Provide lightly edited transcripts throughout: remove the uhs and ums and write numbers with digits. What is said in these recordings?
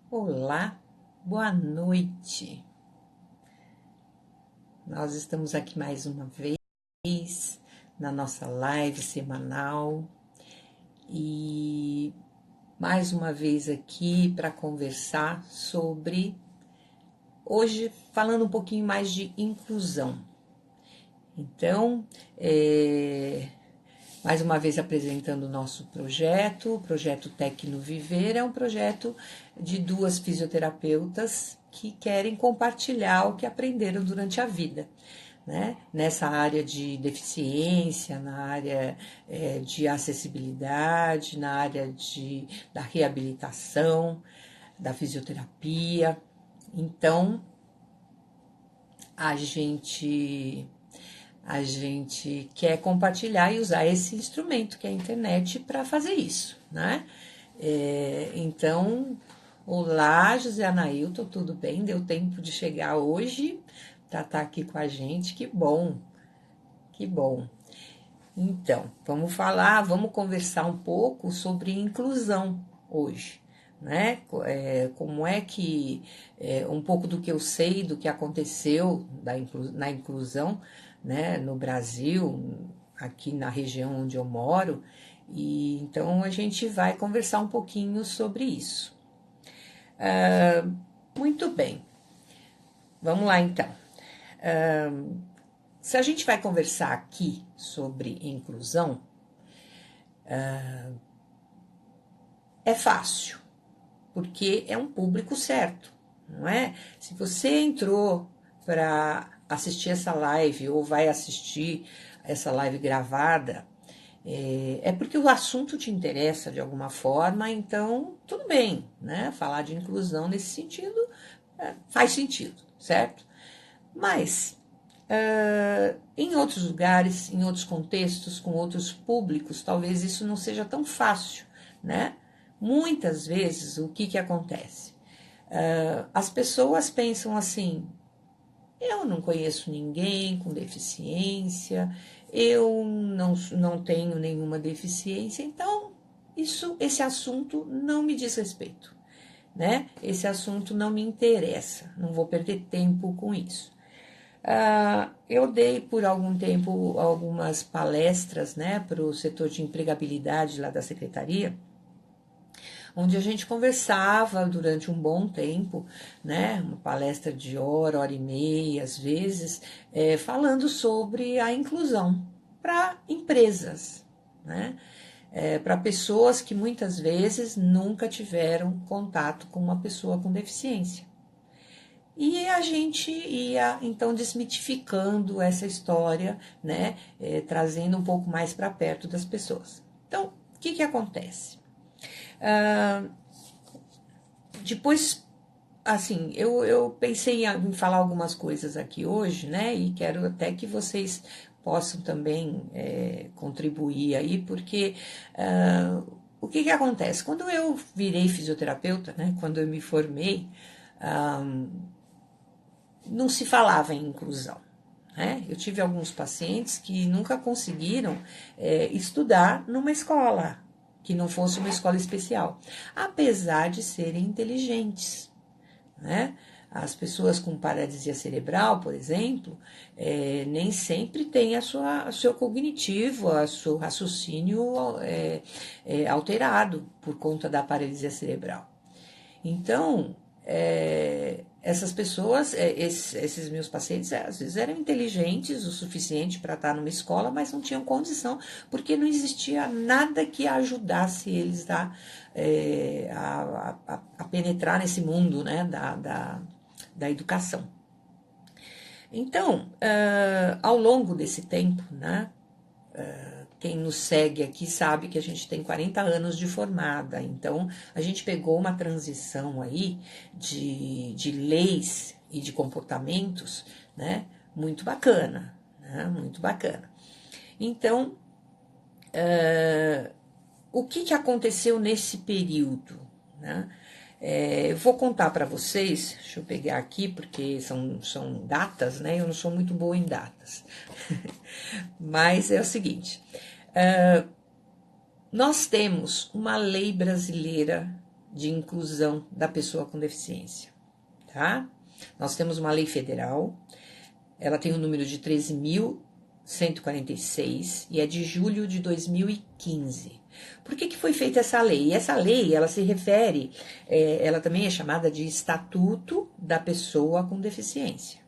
Olá, boa noite. Nós estamos aqui mais uma vez na nossa live semanal e mais uma vez aqui para conversar sobre, hoje falando um pouquinho mais de inclusão. Então, mais uma vez apresentando o nosso projeto, o projeto Tecno Viver é um projeto de duas fisioterapeutas que querem compartilhar o que aprenderam durante a vida, né? Nessa área de deficiência, na área de acessibilidade, na área da reabilitação, da fisioterapia. Então, a gente quer compartilhar e usar esse instrumento que é a internet para fazer isso, né? Então, olá, José Anailton, tudo bem? Deu tempo de chegar hoje para estar aqui com a gente, que bom, que bom. Então, vamos conversar um pouco sobre inclusão hoje, né? Como é que, um pouco do que eu sei, do que aconteceu na inclusão, né, no Brasil, aqui na região onde eu moro, e então a gente vai conversar um pouquinho sobre isso. Muito bem, vamos lá então. Se a gente vai conversar aqui sobre inclusão, é fácil, porque é um público certo, não é? Se você entrou para assistir essa live ou vai assistir essa live gravada, é porque o assunto te interessa de alguma forma, então tudo bem, né? Falar de inclusão nesse sentido faz sentido, certo? Mas em outros lugares, em outros contextos, com outros públicos, talvez isso não seja tão fácil, né? Muitas vezes, o que acontece? As pessoas pensam assim: eu não conheço ninguém com deficiência, eu não tenho nenhuma deficiência, então esse assunto não me diz respeito, né? Esse assunto não me interessa, não vou perder tempo com isso. Eu dei por algum tempo algumas palestras, né, para o setor de empregabilidade lá da secretaria, onde a gente conversava durante um bom tempo, né, uma palestra de hora e meia, às vezes, falando sobre a inclusão para empresas, né, para pessoas que muitas vezes nunca tiveram contato com uma pessoa com deficiência. E a gente ia, então, desmitificando essa história, né, trazendo um pouco mais para perto das pessoas. Então, o que acontece? Depois, assim, eu pensei em falar algumas coisas aqui hoje, né, e quero até que vocês possam também contribuir aí, porque o que acontece? Quando eu virei fisioterapeuta, né, quando eu me formei, não se falava em inclusão, né? Eu tive alguns pacientes que nunca conseguiram estudar numa escola, que não fosse uma escola especial, apesar de serem inteligentes, né? As pessoas com paralisia cerebral, por exemplo, nem sempre têm o seu cognitivo, o seu raciocínio alterado por conta da paralisia cerebral. Então, essas pessoas, esses meus pacientes, às vezes eram inteligentes o suficiente para estar numa escola, mas não tinham condição, porque não existia nada que ajudasse eles a penetrar nesse mundo, né, da educação. Então, ao longo desse tempo, né, quem nos segue aqui sabe que a gente tem 40 anos de formada, então a gente pegou uma transição aí de leis e de comportamentos, né, muito bacana, né, muito bacana. Então, o que aconteceu nesse período, né? Eu vou contar para vocês, deixa eu pegar aqui, porque são datas, né? Eu não sou muito boa em datas. Mas é o seguinte, nós temos uma lei brasileira de inclusão da pessoa com deficiência, tá? Nós temos uma lei federal, ela tem o número de 13.146 e é de julho de 2015. Por que foi feita essa lei? E essa lei, ela se refere, ela também é chamada de Estatuto da Pessoa com Deficiência,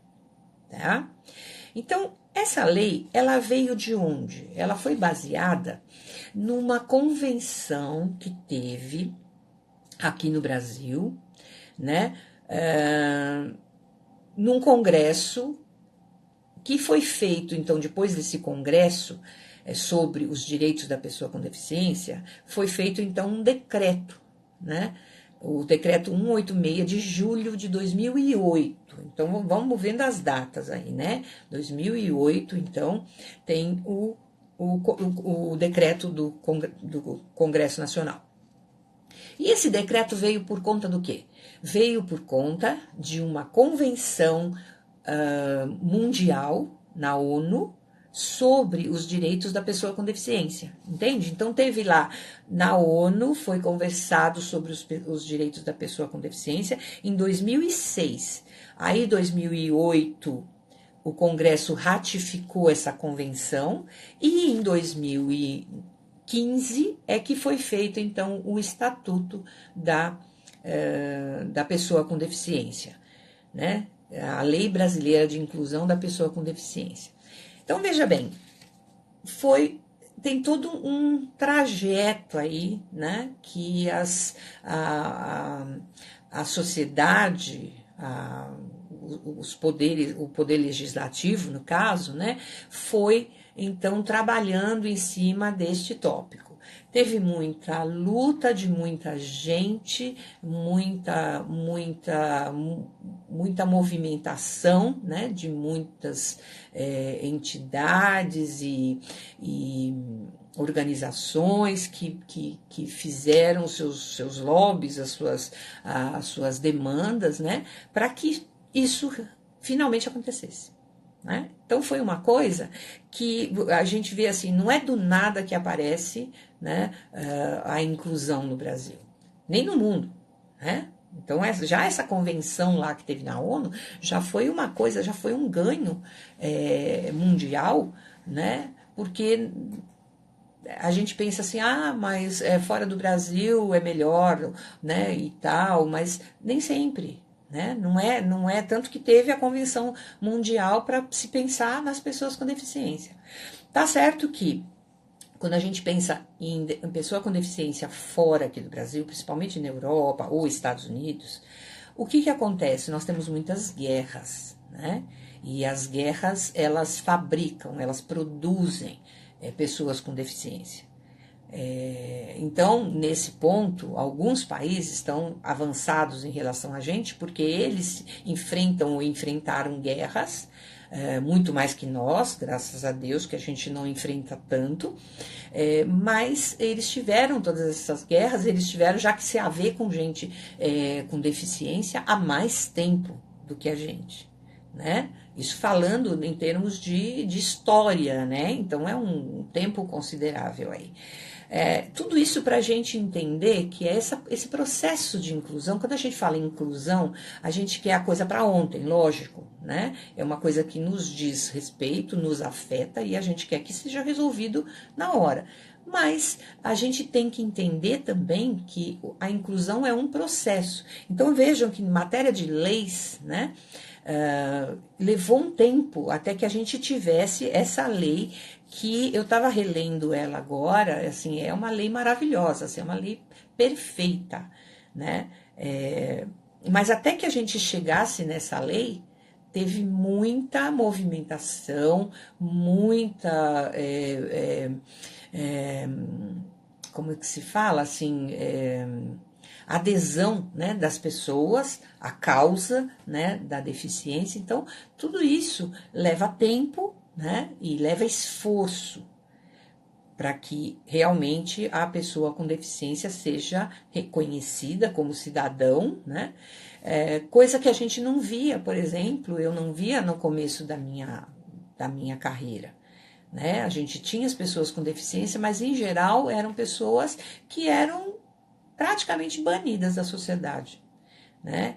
tá? Então, essa lei, ela veio de onde? Ela foi baseada numa convenção que teve aqui no Brasil, né? Num congresso que foi feito, então, depois desse congresso sobre os direitos da pessoa com deficiência, foi feito, então, um decreto, né? O decreto 186 de julho de 2008. Então, vamos vendo as datas aí, né? 2008, então, tem o decreto do Congresso Nacional. E esse decreto veio por conta do quê? Veio por conta de uma convenção mundial na ONU sobre os direitos da pessoa com deficiência, entende? Então teve lá na ONU, foi conversado sobre os direitos da pessoa com deficiência em 2006. Aí, em 2008, o Congresso ratificou essa convenção e em 2015 é que foi feito, então, o Estatuto da Pessoa com Deficiência, né? A Lei Brasileira de Inclusão da Pessoa com Deficiência. Então, veja bem, tem todo um trajeto aí, né, que a sociedade, o poder legislativo, no caso, né, foi, então, trabalhando em cima deste tópico. Teve muita luta de muita gente, muita movimentação, né, de muitas entidades e organizações que fizeram seus lobbies, as suas demandas, né, para que isso finalmente acontecesse. Né? Então foi uma coisa que a gente vê assim, não é do nada que aparece, né, a inclusão no Brasil, nem no mundo, né? Então já essa convenção lá que teve na ONU já foi uma coisa, já foi um ganho mundial, né? Porque a gente pensa assim, mas fora do Brasil é melhor, né, e tal, mas nem sempre. Né? Não é tanto que teve a Convenção Mundial para se pensar nas pessoas com deficiência. Tá certo que quando a gente pensa em pessoa com deficiência fora aqui do Brasil, principalmente na Europa ou Estados Unidos, o que acontece? Nós temos muitas guerras, né? E as guerras, elas fabricam, elas produzem pessoas com deficiência. Então, nesse ponto, alguns países estão avançados em relação a gente, porque eles enfrentam ou enfrentaram guerras, muito mais que nós, graças a Deus, que a gente não enfrenta tanto, mas eles tiveram todas essas guerras, eles tiveram já que se haver com gente com deficiência há mais tempo do que a gente, né? Isso falando em termos de história, né? Então é um tempo considerável aí. Tudo isso para a gente entender que esse processo de inclusão, quando a gente fala em inclusão, a gente quer a coisa para ontem, lógico, né? É uma coisa que nos diz respeito, nos afeta e a gente quer que seja resolvido na hora. Mas a gente tem que entender também que a inclusão é um processo. Então vejam que em matéria de leis, né? Levou um tempo até que a gente tivesse essa lei que eu estava relendo ela agora, assim, é uma lei maravilhosa, assim, é uma lei perfeita, né? Mas até que a gente chegasse nessa lei, teve muita movimentação, muita... como é que se fala, assim... adesão, né, das pessoas à causa, né, da deficiência. Então, tudo isso leva tempo, né, e leva esforço para que realmente a pessoa com deficiência seja reconhecida como cidadão, né, coisa que a gente não via, por exemplo, eu não via no começo da minha carreira. Né? A gente tinha as pessoas com deficiência, mas em geral eram pessoas que eram praticamente banidas da sociedade, né?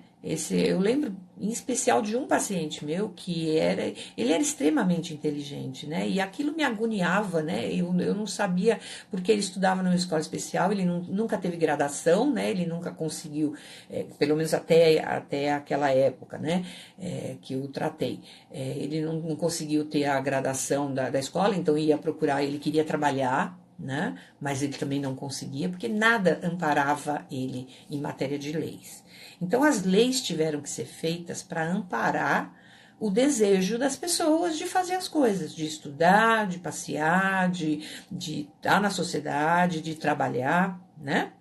Eu lembro em especial de um paciente meu que ele era extremamente inteligente, né? E aquilo me agoniava, né? Eu não sabia, porque ele estudava numa escola especial, ele nunca teve gradação, né? Ele nunca conseguiu, pelo menos até aquela época, né? Que eu tratei. Ele não conseguiu ter a gradação da escola, então ia procurar, ele queria trabalhar, né? Mas ele também não conseguia, porque nada amparava ele em matéria de leis. Então, as leis tiveram que ser feitas para amparar o desejo das pessoas de fazer as coisas, de estudar, de passear, de estar na sociedade, de trabalhar, né?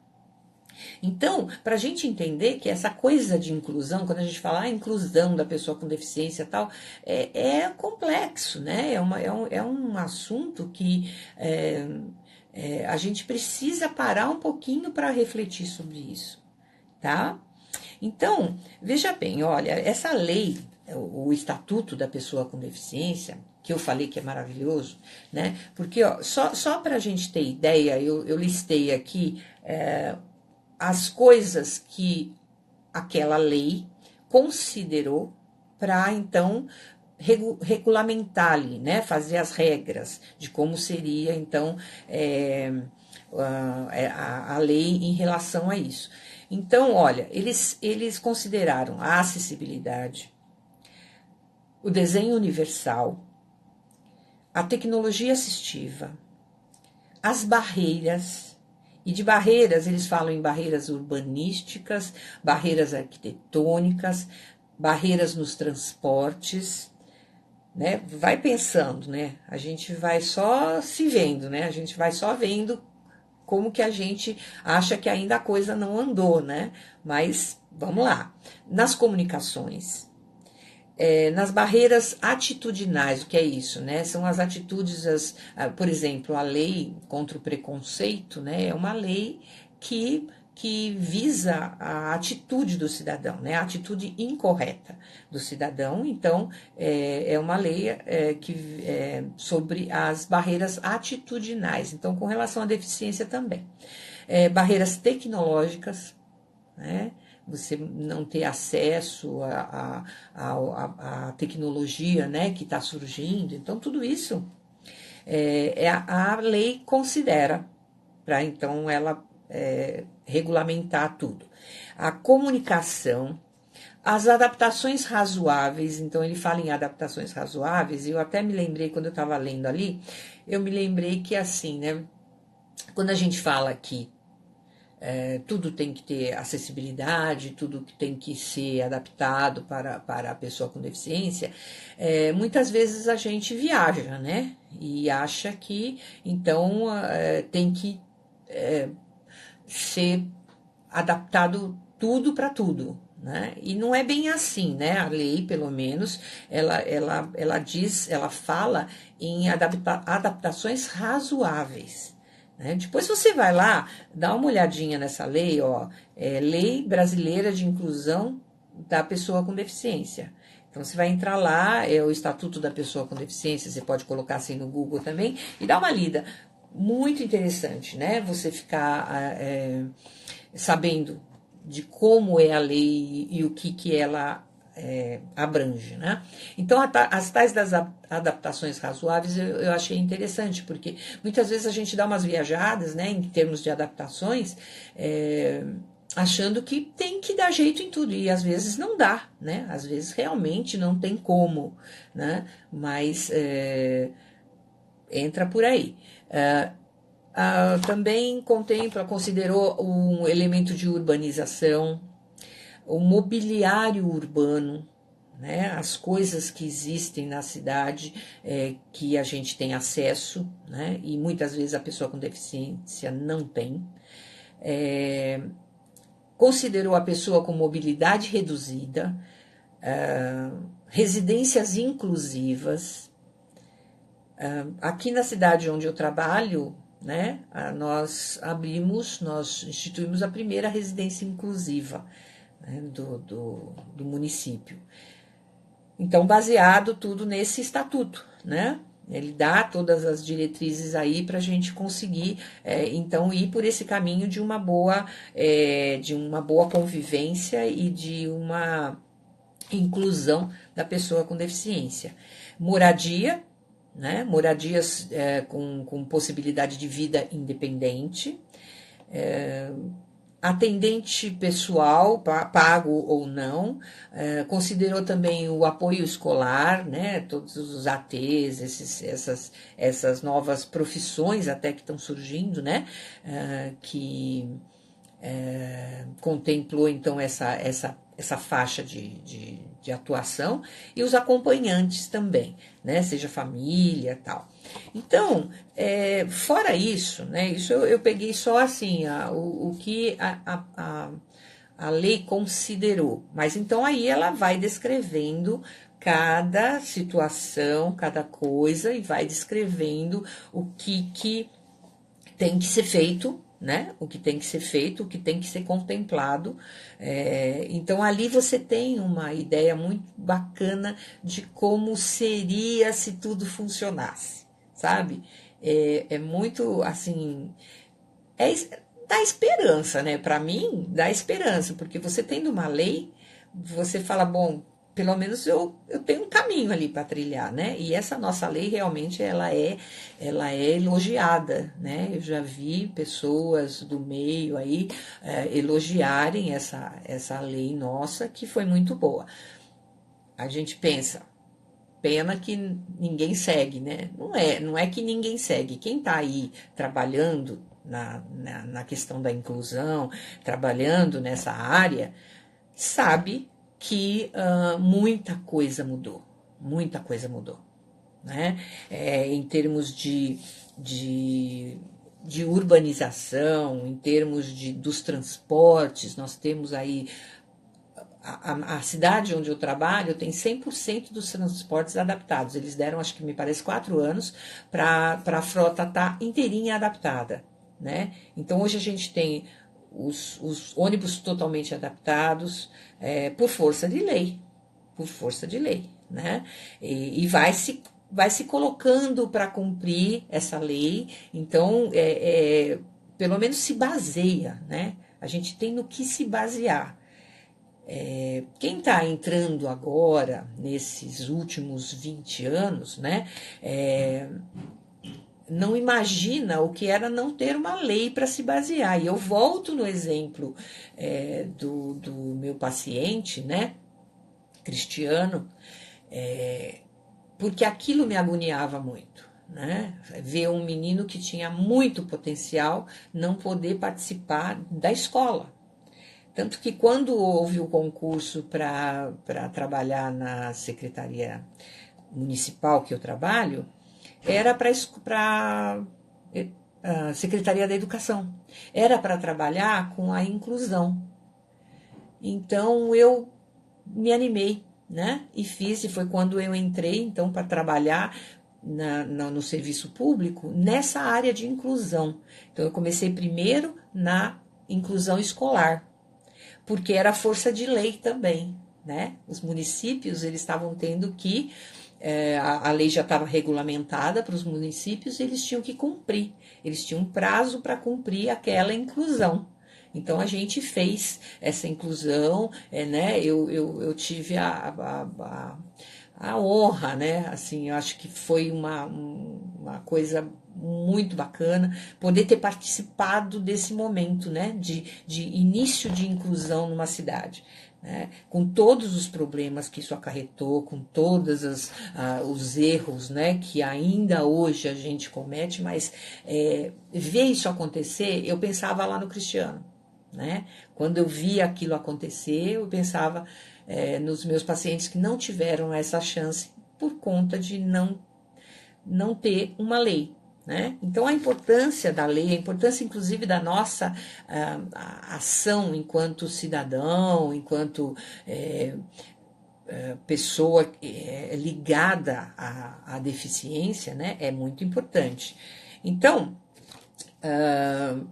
Então, para a gente entender que essa coisa de inclusão, quando a gente fala inclusão da pessoa com deficiência e tal, é complexo, né? É um assunto que a gente precisa parar um pouquinho para refletir sobre isso, tá? Então, veja bem, olha, essa lei, o Estatuto da Pessoa com Deficiência, que eu falei que é maravilhoso, né? Porque ó, só para a gente ter ideia, eu listei aqui as coisas que aquela lei considerou para, então, regulamentar ali, né? Fazer as regras de como seria, então, a lei em relação a isso. Então, olha, eles consideraram a acessibilidade, o desenho universal, a tecnologia assistiva, as barreiras, e de barreiras eles falam em barreiras urbanísticas, barreiras arquitetônicas, barreiras nos transportes, né? Vai pensando, né? A gente vai só se vendo, né? A gente vai só vendo como que a gente acha que ainda a coisa não andou, né? Mas vamos lá. Nas comunicações, nas barreiras atitudinais, o que é isso, né? São as atitudes, por exemplo, a lei contra o preconceito, né? É uma lei que visa a atitude do cidadão, né? A atitude incorreta do cidadão. Então, é uma lei sobre as barreiras atitudinais. Então, com relação à deficiência também. Barreiras tecnológicas, né? Você não ter acesso à tecnologia, né, que está surgindo. Então, tudo isso a lei considera para, então, ela regulamentar tudo. A comunicação, as adaptações razoáveis, então ele fala em adaptações razoáveis, e eu até me lembrei, quando eu estava lendo ali, eu me lembrei que assim, né, quando a gente fala que tudo tem que ter acessibilidade, tudo tem que ser adaptado para a pessoa com deficiência, muitas vezes a gente viaja, né? E acha que, então, tem que ser adaptado tudo para tudo, né? E não é bem assim, né? A lei, pelo menos, ela diz, ela fala em adaptações razoáveis. Depois você vai lá, dá uma olhadinha nessa lei, ó, Lei Brasileira de Inclusão da Pessoa com Deficiência. Então você vai entrar lá, é o Estatuto da Pessoa com Deficiência, você pode colocar assim no Google também e dar uma lida. Muito interessante, né? Você ficar sabendo de como é a lei e o que ela abrange, né? Então, as tais das adaptações razoáveis eu achei interessante, porque muitas vezes a gente dá umas viajadas, né, em termos de adaptações, achando que tem que dar jeito em tudo, e às vezes não dá, né? Às vezes realmente não tem como, né? Mas entra por aí. Também considerou um elemento de urbanização, o mobiliário urbano, né, as coisas que existem na cidade que a gente tem acesso, né, e muitas vezes a pessoa com deficiência não tem. Considerou a pessoa com mobilidade reduzida, residências inclusivas. Aqui na cidade onde eu trabalho, né, nós instituímos a primeira residência inclusiva, né, do município. Então, baseado tudo nesse estatuto, né? Ele dá todas as diretrizes aí para a gente conseguir, então, ir por esse caminho de uma boa convivência e de uma inclusão da pessoa com deficiência. Moradia, né? Moradias com possibilidade de vida independente. Atendente pessoal, pago ou não, considerou também o apoio escolar, né, todos os ATs, essas novas profissões até que estão surgindo, né, que contemplou então essa faixa de atuação, e os acompanhantes também, né, seja família tal. Então, fora isso, né, isso eu peguei só assim, o que a lei considerou, mas então aí ela vai descrevendo cada situação, cada coisa, e vai descrevendo o que tem que ser feito, né? O que tem que ser feito, o que tem que ser contemplado. Então, ali você tem uma ideia muito bacana de como seria se tudo funcionasse, sabe? É muito, assim, dá esperança, né? Para mim, dá esperança, porque você tendo uma lei, você fala, bom, pelo menos eu tenho um caminho ali para trilhar, né? E essa nossa lei realmente ela é elogiada, né? Eu já vi pessoas do meio aí elogiarem essa lei nossa, que foi muito boa. A gente pensa, pena que ninguém segue, né? Não é que ninguém segue. Quem está aí trabalhando na questão da inclusão, trabalhando nessa área, sabe que muita coisa mudou, né? Em termos de urbanização, em termos dos transportes, nós temos aí a cidade onde eu trabalho tem 100% dos transportes adaptados. Eles deram, acho que me parece, 4 anos para a frota estar inteirinha adaptada, né? Então, hoje a gente tem os ônibus totalmente adaptados por força de lei, né? E vai se colocando para cumprir essa lei. Então, pelo menos se baseia, né? A gente tem no que se basear. Quem está entrando agora, nesses últimos 20 anos, né, não imagina o que era não ter uma lei para se basear. E eu volto no exemplo do meu paciente, né, Cristiano, porque aquilo me agoniava muito. Né? Ver um menino que tinha muito potencial não poder participar da escola. Tanto que quando houve o concurso para trabalhar na secretaria municipal que eu trabalho, era para a Secretaria da Educação. Era para trabalhar com a inclusão. Então eu me animei, né? E fiz, e foi quando eu entrei então para trabalhar no serviço público nessa área de inclusão. Então eu comecei primeiro na inclusão escolar, porque era força de lei também, né? Os municípios, eles estavam tendo que, a lei já estava regulamentada para os municípios, e eles tinham que cumprir, eles tinham um prazo para cumprir aquela inclusão. Então, a gente fez essa inclusão, né? Eu tive a honra, né? Assim, eu acho que foi uma coisa muito bacana poder ter participado desse momento, né? De início de inclusão numa cidade. Né? Com todos os problemas que isso acarretou, com todos os erros, né, que ainda hoje a gente comete, mas ver isso acontecer, eu pensava lá no Cristiano. Né? Quando eu via aquilo acontecer, eu pensava nos meus pacientes que não tiveram essa chance por conta de não ter uma lei. Né? Então, a importância da lei, a importância, inclusive, da nossa ação enquanto cidadão, enquanto pessoa ligada à deficiência, né? É muito importante. Então,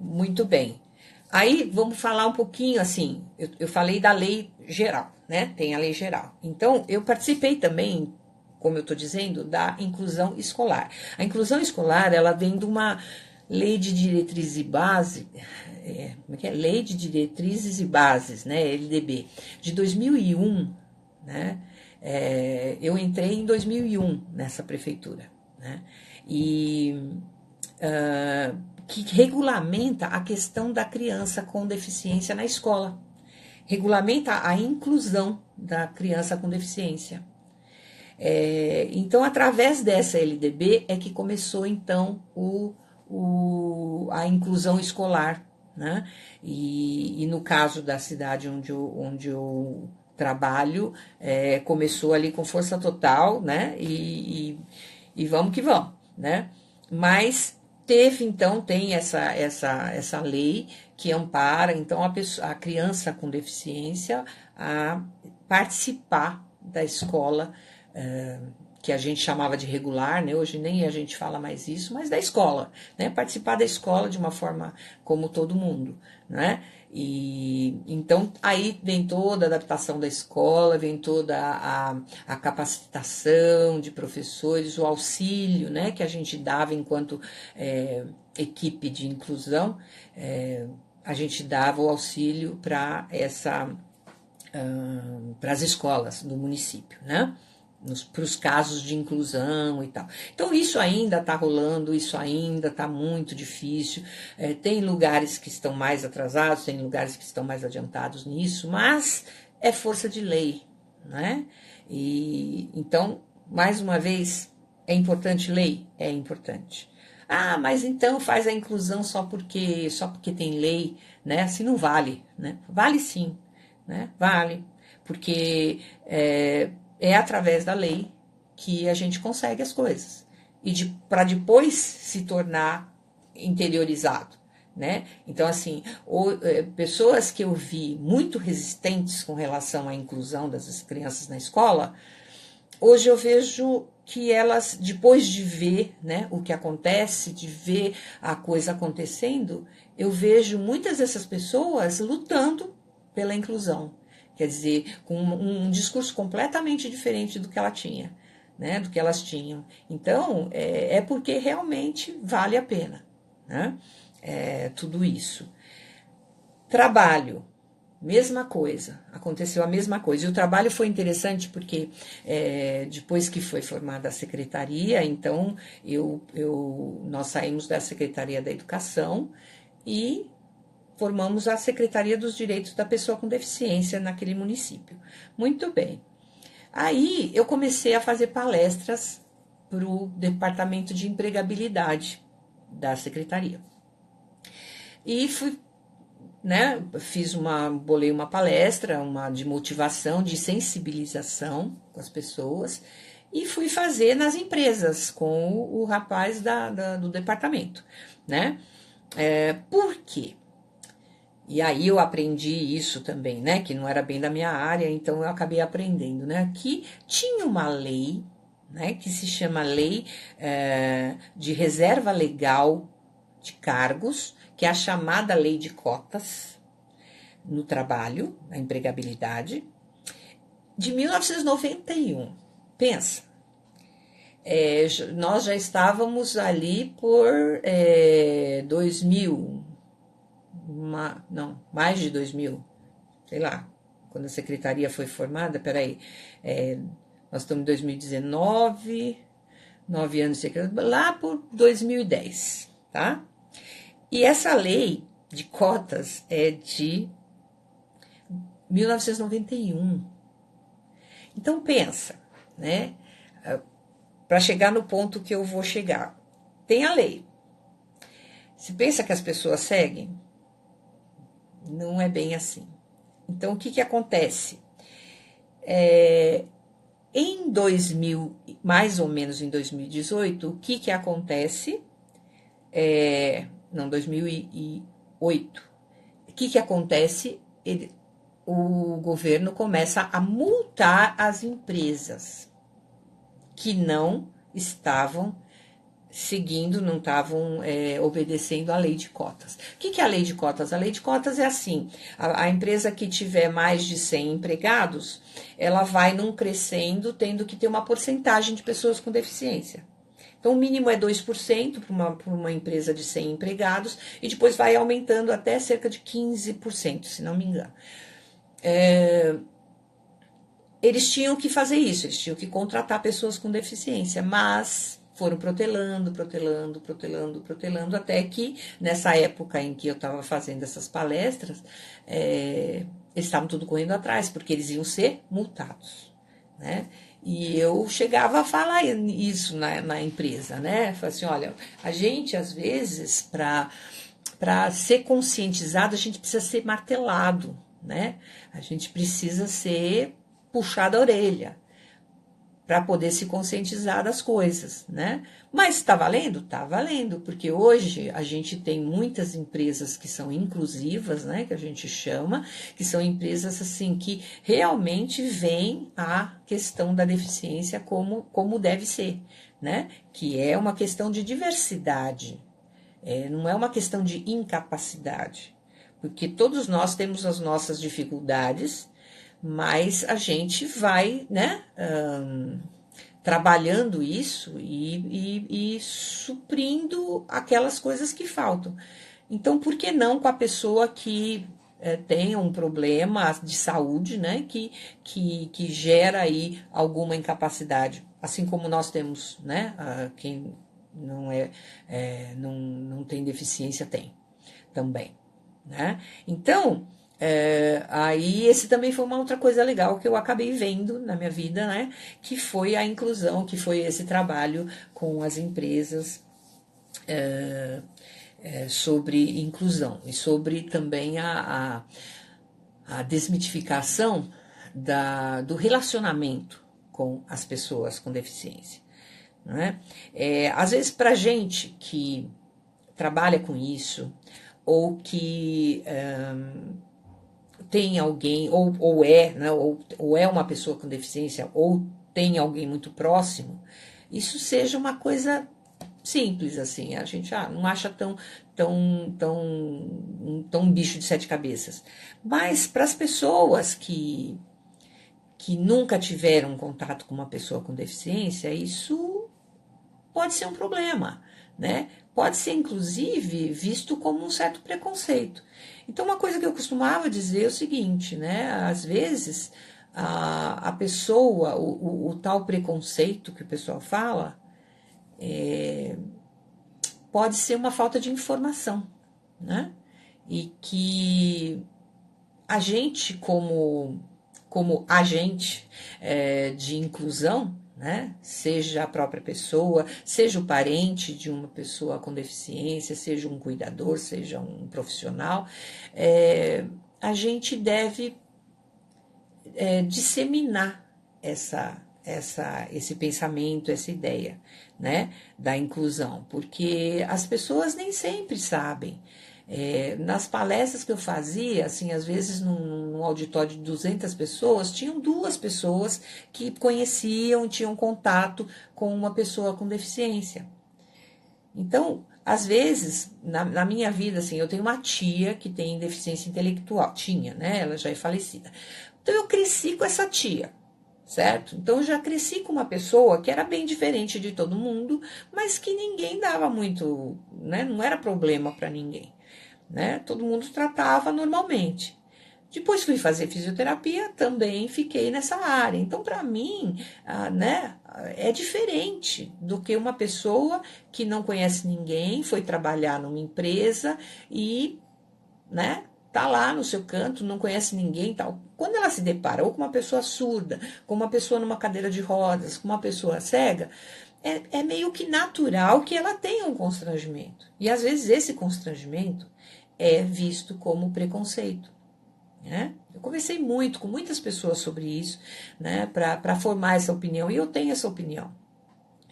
muito bem. Aí, vamos falar um pouquinho, assim, eu falei da lei geral, né? Tem a lei geral. Então, eu participei também como eu estou dizendo, da inclusão escolar. A inclusão escolar, ela vem de uma lei de diretrizes e base, como é que é? Lei de Diretrizes e Bases, né, LDB, de 2001, né, eu entrei em 2001 nessa prefeitura, né, e que regulamenta a questão da criança com deficiência na escola, regulamenta a inclusão da criança com deficiência. Então, através dessa LDB é que começou, então, a inclusão escolar, né? E no caso da cidade onde eu trabalho, começou ali com força total, né? E vamos que vamos, né? Mas teve, então, tem essa lei que ampara, então, a criança com deficiência a participar da escola, que a gente chamava de regular, né? Hoje nem a gente fala mais isso, mas da escola, né? Participar da escola de uma forma como todo mundo, né? E então aí vem toda a adaptação da escola, vem toda a capacitação de professores, o auxílio, né, que a gente dava enquanto equipe de inclusão, a gente dava o auxílio para as escolas do município, né? Para os casos de inclusão e tal. Então, isso ainda está rolando, isso ainda está muito difícil. Tem lugares que estão mais atrasados, tem lugares que estão mais adiantados nisso, mas é força de lei, né? E então, mais uma vez, é importante lei? É importante. Ah, mas então faz a inclusão só porque tem lei, né? Assim não vale, né? Vale sim, né? Vale, porque é através da lei que a gente consegue as coisas. E para depois se tornar interiorizado, né? Então, assim, pessoas que eu vi muito resistentes com relação à inclusão das crianças na escola, hoje eu vejo que elas, depois de ver, né, o que acontece, de ver a coisa acontecendo, eu vejo muitas dessas pessoas lutando pela inclusão. Quer dizer, com um discurso completamente diferente do que ela tinha, né, do que elas tinham. Então, é porque realmente vale a pena, né, tudo isso. Trabalho. Mesma coisa, aconteceu a mesma coisa. E o trabalho foi interessante porque depois que foi formada a secretaria, então nós saímos da Secretaria da Educação e formamos a Secretaria dos Direitos da Pessoa com Deficiência naquele município. Muito bem. Aí eu comecei a fazer palestras para o Departamento de Empregabilidade da Secretaria. E fui, né, bolei uma palestra, de motivação, de sensibilização com as pessoas, e fui fazer nas empresas com o rapaz do departamento, né? Por quê? E aí eu aprendi isso também, né, que não era bem da minha área, então eu acabei aprendendo, né, que tinha uma lei, né, que se chama Lei de Reserva Legal de Cargos, que é a chamada Lei de Cotas no Trabalho, na empregabilidade, de 1991. Pensa, nós já estávamos ali por 2000, não, mais de 2000, sei lá, quando a secretaria foi formada, peraí, nós estamos em 2019, 9 anos de secretaria, lá por 2010, tá? E essa lei de cotas é de 1991. Então pensa, né? Para chegar no ponto que eu vou chegar. Tem a lei. Se pensa que as pessoas seguem, não é bem assim. Então o que acontece? Em 2000, mais ou menos em 2018, o que acontece? Não, 2008. O que acontece? O governo começa a multar as empresas que não estavam seguindo, não estavam obedecendo à lei de cotas. O que é a lei de cotas? A lei de cotas é assim, a empresa que tiver mais de 100 empregados, ela vai num crescendo, tendo que ter uma porcentagem de pessoas com deficiência. Então, o mínimo é 2% para uma empresa de 100 empregados, e depois vai aumentando até cerca de 15%, se não me engano. Eles tinham que fazer isso, eles tinham que contratar pessoas com deficiência, mas foram protelando, até que nessa época em que eu estava fazendo essas palestras, eles estavam tudo correndo atrás, porque eles iam ser multados, né? E eu chegava a falar isso na empresa, né? Falei assim, olha, a gente às vezes, para ser conscientizado, a gente precisa ser martelado, né? A gente precisa ser puxado a orelha para poder se conscientizar das coisas, né? Mas está valendo? Está valendo, porque hoje a gente tem muitas empresas que são inclusivas, né? Que a gente chama, que são empresas assim que realmente veem a questão da deficiência como deve ser, né? Que é uma questão de diversidade, não é uma questão de incapacidade, porque todos nós temos as nossas dificuldades, mas a gente vai, né, trabalhando isso e suprindo aquelas coisas que faltam. Então, por que não com a pessoa que tem um problema de saúde, né, que gera aí alguma incapacidade, assim como nós temos, né, quem não tem deficiência tem também, né? Então, aí esse também foi uma outra coisa legal que eu acabei vendo na minha vida, né? Que foi a inclusão, que foi esse trabalho com as empresas sobre inclusão e sobre também a desmitificação do relacionamento com as pessoas com deficiência, né? Às vezes, para gente que trabalha com isso, ou que tem alguém, ou é, né, ou é uma pessoa com deficiência, ou tem alguém muito próximo, isso seja uma coisa simples, assim, a gente não acha tão um bicho de sete cabeças. Mas para as pessoas que nunca tiveram contato com uma pessoa com deficiência, isso pode ser um problema, né? Pode ser, inclusive, visto como um certo preconceito. Então, uma coisa que eu costumava dizer é o seguinte, né? Às vezes, a pessoa, o tal preconceito que o pessoal fala, pode ser uma falta de informação, né? E que a gente, como agente de inclusão, né? Seja a própria pessoa, seja o parente de uma pessoa com deficiência, seja um cuidador, seja um profissional, a gente deve disseminar esse pensamento, essa ideia, né, da inclusão, porque as pessoas nem sempre sabem. Nas palestras que eu fazia, assim, às vezes num auditório de 200 pessoas, tinham 2 pessoas que conheciam, tinham contato com uma pessoa com deficiência. Então, às vezes, na minha vida, assim, eu tenho uma tia que tem deficiência intelectual, tinha, né, ela já é falecida. Então, eu cresci com essa tia, certo? Então, eu já cresci com uma pessoa que era bem diferente de todo mundo, mas que ninguém dava muito, né? Não era problema para ninguém, né? Todo mundo tratava normalmente. Depois fui fazer fisioterapia, também fiquei nessa área. Então, para mim, né, é diferente do que uma pessoa que não conhece ninguém, foi trabalhar numa empresa e, né, tá lá no seu canto, não conhece ninguém e tal. Quando ela se depara ou com uma pessoa surda, com uma pessoa numa cadeira de rodas, com uma pessoa cega, é meio que natural que ela tenha um constrangimento. E às vezes esse constrangimento é visto como preconceito, né? Eu conversei muito com muitas pessoas sobre isso, né, para formar essa opinião, e eu tenho essa opinião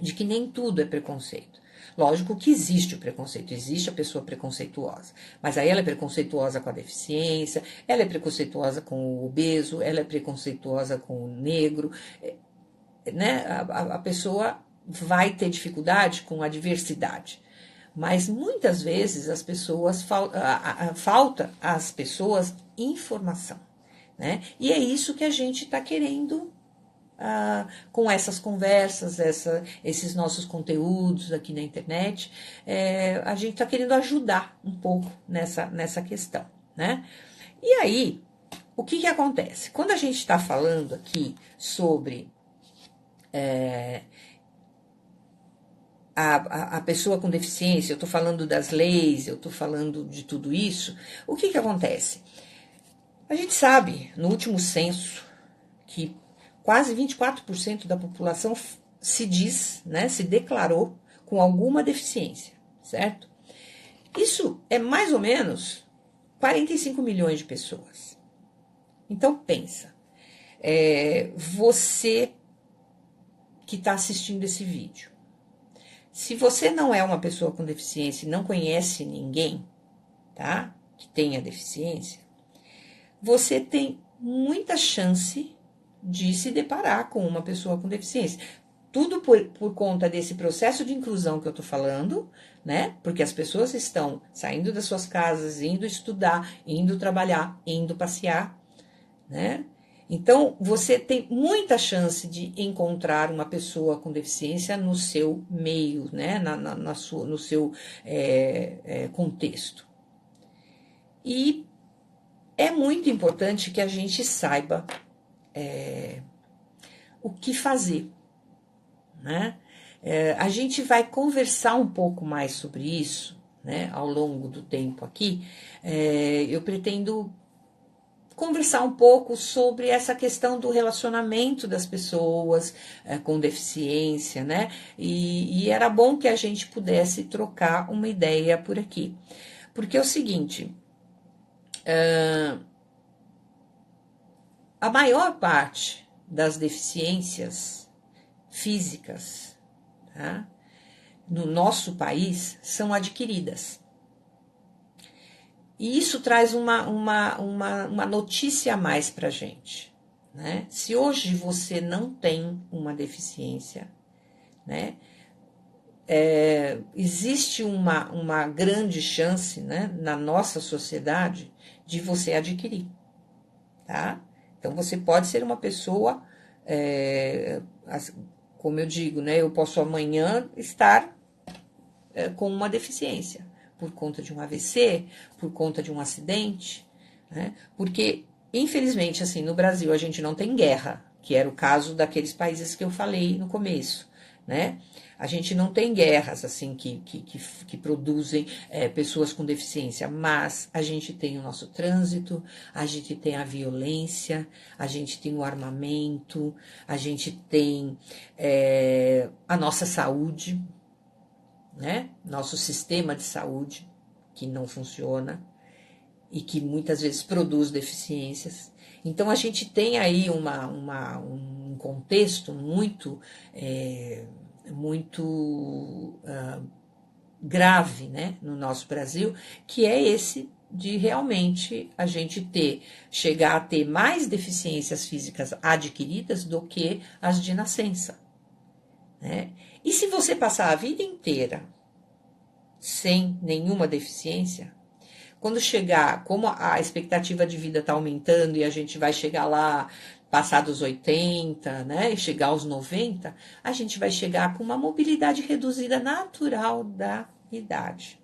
de que nem tudo é preconceito. Lógico que existe o preconceito, existe a pessoa preconceituosa, mas aí ela é preconceituosa com a deficiência, ela é preconceituosa com o obeso, ela é preconceituosa com o negro, né? A pessoa vai ter dificuldade com a diversidade. Mas muitas vezes as pessoas falta às pessoas informação, né? E é isso que a gente está querendo com essas conversas, esses nossos conteúdos aqui na internet. A gente está querendo ajudar um pouco nessa questão, né? E aí, o que acontece? Quando a gente está falando aqui sobre a pessoa com deficiência, eu estou falando das leis, eu estou falando de tudo isso, o que acontece? A gente sabe, no último censo, que quase 24% da população se diz, né, se declarou com alguma deficiência, certo? Isso é mais ou menos 45 milhões de pessoas. Então, pensa, você que está assistindo esse vídeo, se você não é uma pessoa com deficiência e não conhece ninguém, tá, que tenha deficiência, você tem muita chance de se deparar com uma pessoa com deficiência. Tudo por conta desse processo de inclusão que eu tô falando, né? Porque as pessoas estão saindo das suas casas, indo estudar, indo trabalhar, indo passear, né? Então, você tem muita chance de encontrar uma pessoa com deficiência no seu meio, né? No seu contexto. E é muito importante que a gente saiba o que fazer, né? A gente vai conversar um pouco mais sobre isso, né? Ao longo do tempo aqui. Eu pretendo conversar um pouco sobre essa questão do relacionamento das pessoas com deficiência, né? E era bom que a gente pudesse trocar uma ideia por aqui. Porque é o seguinte, a maior parte das deficiências físicas, tá, no nosso país são adquiridas. E isso traz uma notícia a mais para a gente, né? Se hoje você não tem uma deficiência, né, existe uma grande chance, né, na nossa sociedade de você adquirir, tá? Então, você pode ser uma pessoa, como eu digo, né, eu posso amanhã estar com uma deficiência, por conta de um AVC, por conta de um acidente, né? Porque, infelizmente, assim, no Brasil a gente não tem guerra, que era o caso daqueles países que eu falei no começo, né? A gente não tem guerras, assim, que produzem pessoas com deficiência, mas a gente tem o nosso trânsito, a gente tem a violência, a gente tem o armamento, a gente tem a nossa saúde, né? Nosso sistema de saúde que não funciona e que muitas vezes produz deficiências. Então, a gente tem aí um contexto muito grave, né, no nosso Brasil, que é esse de realmente a gente chegar a ter mais deficiências físicas adquiridas do que as de nascença, né? E se você passar a vida inteira sem nenhuma deficiência, quando chegar, como a expectativa de vida está aumentando e a gente vai chegar lá, passar dos 80, né, e chegar aos 90, a gente vai chegar com uma mobilidade reduzida natural da idade.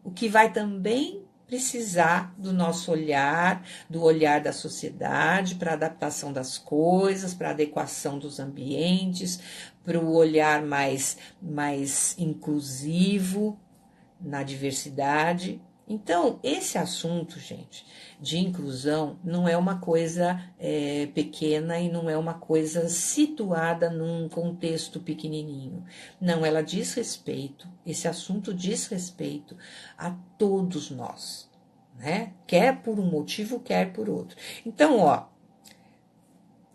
O que vai também precisar do nosso olhar, do olhar da sociedade, para adaptação das coisas, para adequação dos ambientes, para o olhar mais inclusivo na diversidade. Então, esse assunto, gente, de inclusão não é uma coisa pequena e não é uma coisa situada num contexto pequenininho. Não, ela diz respeito, esse assunto diz respeito a todos nós, né? Quer por um motivo, quer por outro. Então, ó,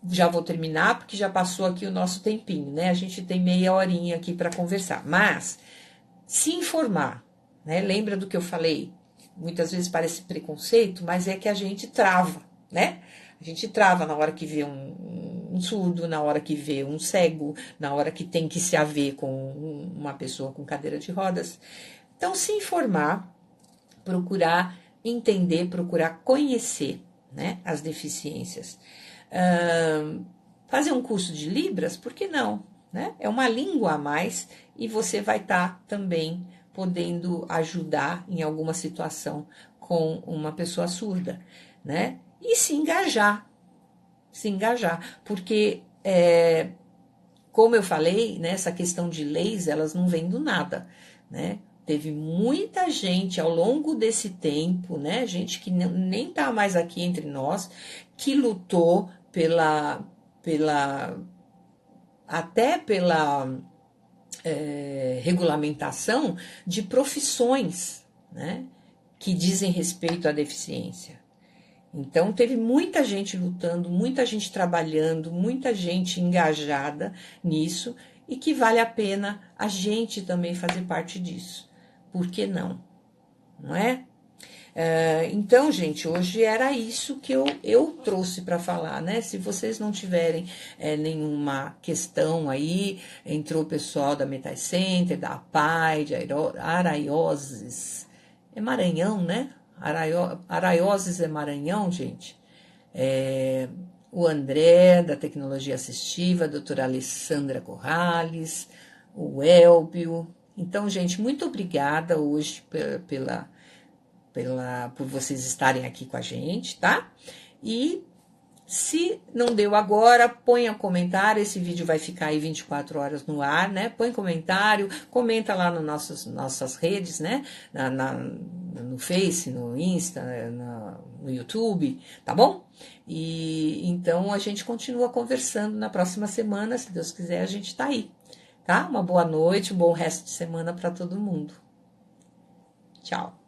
já vou terminar porque já passou aqui o nosso tempinho, né? A gente tem meia horinha aqui para conversar, mas se informar, né? Lembra do que eu falei? Muitas vezes parece preconceito, mas é que a gente trava, né? A gente trava na hora que vê um surdo, na hora que vê um cego, na hora que tem que se haver com uma pessoa com cadeira de rodas. Então, se informar, procurar entender, procurar conhecer, né, as deficiências. Fazer um curso de Libras, por que não? Né? É uma língua a mais e você vai estar também podendo ajudar em alguma situação com uma pessoa surda, né? E se engajar, porque, como eu falei, né, essa questão de leis, elas não vêm do nada, né? Teve muita gente ao longo desse tempo, né, gente que nem tá mais aqui entre nós, que lutou até pela regulamentação de profissões, né, que dizem respeito à deficiência. Então, teve muita gente lutando, muita gente trabalhando, muita gente engajada nisso e que vale a pena a gente também fazer parte disso. Por que não? Não é? Então, gente, hoje era isso que eu trouxe para falar, né? Se vocês não tiverem nenhuma questão aí, entrou o pessoal da Metai Center, da APAI, de Araioses, é Maranhão, né? Araioses é Maranhão, gente. O André, da Tecnologia Assistiva, a doutora Alessandra Corrales, o Elbio. Então, gente, muito obrigada hoje por vocês estarem aqui com a gente, tá? E se não deu agora, ponha comentário, esse vídeo vai ficar aí 24 horas no ar, né? Põe comentário, comenta lá nas nossas redes, né? No Face, no Insta, no YouTube, tá bom? E então a gente continua conversando na próxima semana, se Deus quiser, a gente tá aí, tá? Uma boa noite, um bom resto de semana para todo mundo. Tchau.